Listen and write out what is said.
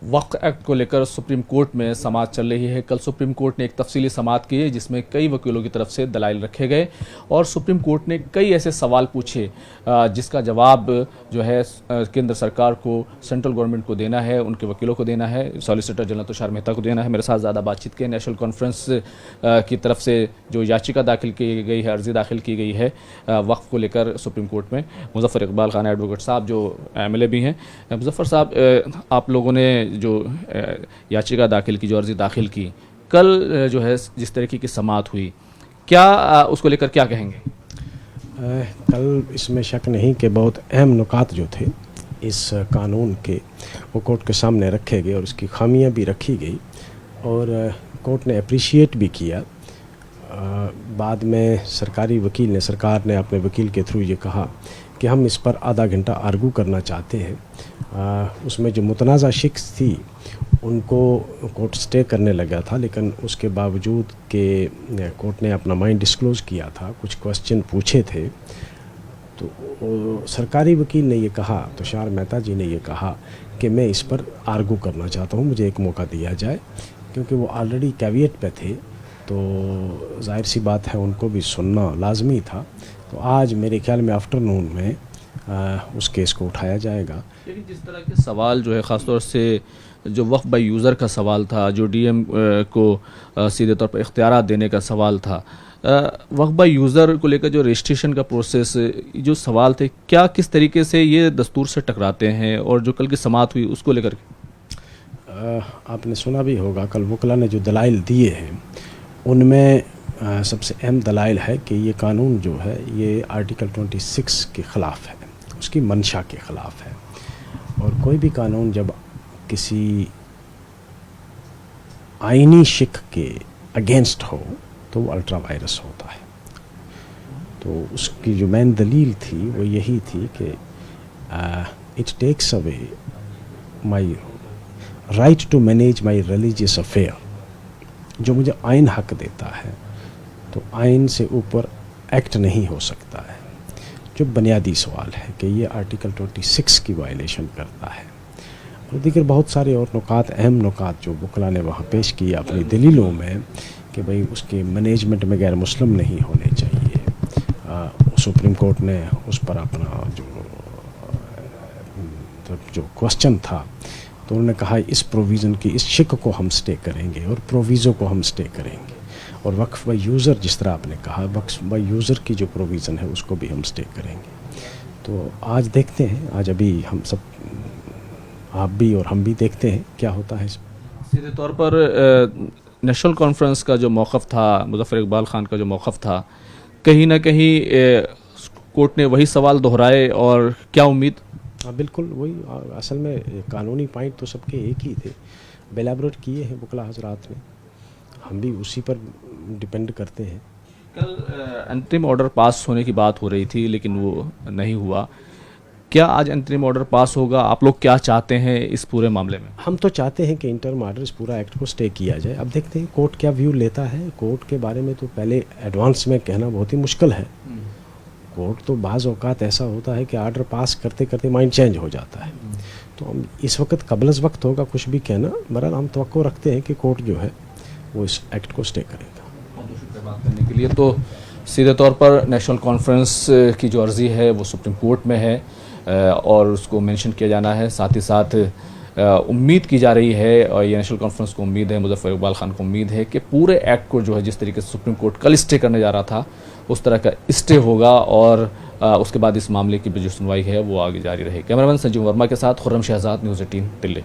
वक्फ act को लेकर supreme court में समाअत चल रही है। कल सुप्रीम कोर्ट ने एक तफसीली समाअत की है जिसमें कई वकीलों की तरफ से दलाइल रखे गए और सुप्रीम कोर्ट ने कई ऐसे सवाल पूछे जिसका जवाब जो है केंद्र सरकार को, सेंट्रल गवर्नमेंट को देना है, उनके वकीलों को देना है, सॉलिसिटर जनरल तुषार मेहता को देना है। मेरे साथ ज़्यादा बातचीत के नेशनल कॉन्फ्रेंस की तरफ से जो याचिका दाखिल की गई है, अर्जी दाखिल की गई है वक्फ को लेकर सुप्रीम कोर्ट में, मुजफ्फर इकबाल खान एडवोकेट साहब जो MLA भी हैं। मुजफ्फर साहब, आप लोगों ने जो याचिका दाखिल की, जो अर्जी दाखिल की, कल जो है जिस तरीके की समाअत हुई, क्या उसको लेकर क्या कहेंगे? कल इसमें शक नहीं कि बहुत अहम नुकात जो थे इस कानून के वो कोर्ट के सामने रखे गए और इसकी खामियां भी रखी गई और कोर्ट ने अप्रिशिएट भी किया। बाद में सरकार ने अपने वकील के थ्रू ये कहा कि हम इस पर आधा घंटा आर्गू करना चाहते हैं। उसमें जो मुतनाज़ा शिक्स थी उनको कोर्ट स्टे करने लगा था, लेकिन उसके बावजूद कि कोर्ट ने अपना माइंड डिस्क्लोज़ किया था, कुछ क्वेश्चन पूछे थे, तो सरकारी वकील ने ये कहा, तुषार मेहता जी ने ये कहा कि मैं इस पर आर्गू करना चाहता हूँ, मुझे एक मौका दिया जाए, क्योंकि वो ऑलरेडी कैविएट पे थे तो जाहिर सी बात है उनको भी सुनना लाजमी था। तो आज मेरे ख्याल में आफ्टरनून में उस केस को उठाया जाएगा। लेकिन जिस तरह के सवाल जो है, ख़ासतौर से जो वक्फ बाय यूज़र का सवाल था, जो DM को सीधे तौर पर इख्तियारात देने का सवाल था, वक्फ बाय यूज़र को लेकर जो रजिस्ट्रेशन का प्रोसेस, जो सवाल थे, क्या किस तरीके से ये दस्तूर से टकराते हैं, और जो कल की समाअत हुई उसको लेकर आपने सुना भी होगा कल वकला ने जो दलाइल दिए हैं उनमें सबसे अहम दलाइल है कि ये कानून जो है ये आर्टिकल 26 के ख़िलाफ़ है, उसकी मंशा के ख़िलाफ़ है। और कोई भी कानून जब किसी आइनी शिक के अगेंस्ट हो तो वो अल्ट्रा वायरस होता है। तो उसकी जो मेन दलील थी वो यही थी कि it takes away my right to manage my religious affair, जो मुझे आइन हक देता है, तो आइन से ऊपर एक्ट नहीं हो सकता है। जो बुनियादी सवाल है कि ये आर्टिकल 26 की वायलेशन करता है। और दीगर बहुत सारे और नुकात, अहम नुकात जो वकला ने वहाँ पेश किए अपनी दलीलों में कि भाई उसके मैनेजमेंट में गैर मुस्लिम नहीं होने चाहिए। सुप्रीम कोर्ट ने उस पर अपना जो क्वेश्चन था तो उन्होंने कहा इस प्रोविज़न की, इस शिक को हम स्टे करेंगे और प्रोविज़ो को हम स्टे करेंगे। और वक्फ बाय यूज़र, जिस तरह आपने कहा, वक्फ बाय यूज़र की जो प्रोविज़न है उसको भी हम स्टे करेंगे। तो आज देखते हैं, आज अभी हम सब, आप भी और हम भी देखते हैं क्या होता है। सीधे तौर पर नेशनल कॉन्फ्रेंस का जो मौक़िफ़ था, मुजफ्फर इकबाल खान का जो मौक़िफ़ था, कहीं ना कहीं कोर्ट ने वही सवाल दोहराए, और क्या उम्मीद? हाँ बिल्कुल वही, असल में कानूनी पॉइंट तो सबके एक ही थे, बेलाबरेट किए हैं वकला हजरात ने, हम भी उसी पर डिपेंड करते हैं। कल अंतरिम ऑर्डर पास होने की बात हो रही थी लेकिन वो नहीं हुआ। क्या आज अंतरिम ऑर्डर पास होगा? आप लोग क्या चाहते हैं इस पूरे मामले में? हम तो चाहते हैं कि इंटरिम ऑर्डर, इस पूरा एक्ट को स्टे किया जाए। अब देखते हैं कोर्ट क्या व्यू लेता है। कोर्ट के बारे में तो पहले एडवांस में कहना बहुत ही मुश्किल है। कोर्ट तो बाज़ औक़ात ऐसा होता है कि आर्डर पास करते करते माइंड चेंज हो जाता है। तो हम इस वक्त कबलज़ वक्त होगा कुछ भी कहना। बहरहाल हम तवक्को रखते हैं कि कोर्ट जो है वो इस एक्ट को स्टे करेगा। बहुत शुक्रिया बात करने के लिए। तो सीधे तौर पर नेशनल कॉन्फ्रेंस की जो अर्ज़ी है वो सुप्रीम कोर्ट में है और उसको मेंशन किया जाना है। साथ ही साथ उम्मीद की जा रही है, और ये नेशनल कॉन्फ्रेंस को उम्मीद है, मुजफ्फर इकबाल खान को उम्मीद है कि पूरे एक्ट को जो है जिस तरीके से सुप्रीम कोर्ट कल स्टे करने जा रहा था उस तरह का स्टे होगा, और उसके बाद इस मामले की जो सुनवाई है वो आगे जारी रहेगी। कैमरामैन संजीव वर्मा के साथ खुर्रम शहजाद, न्यूज़ 18 दिल्ली।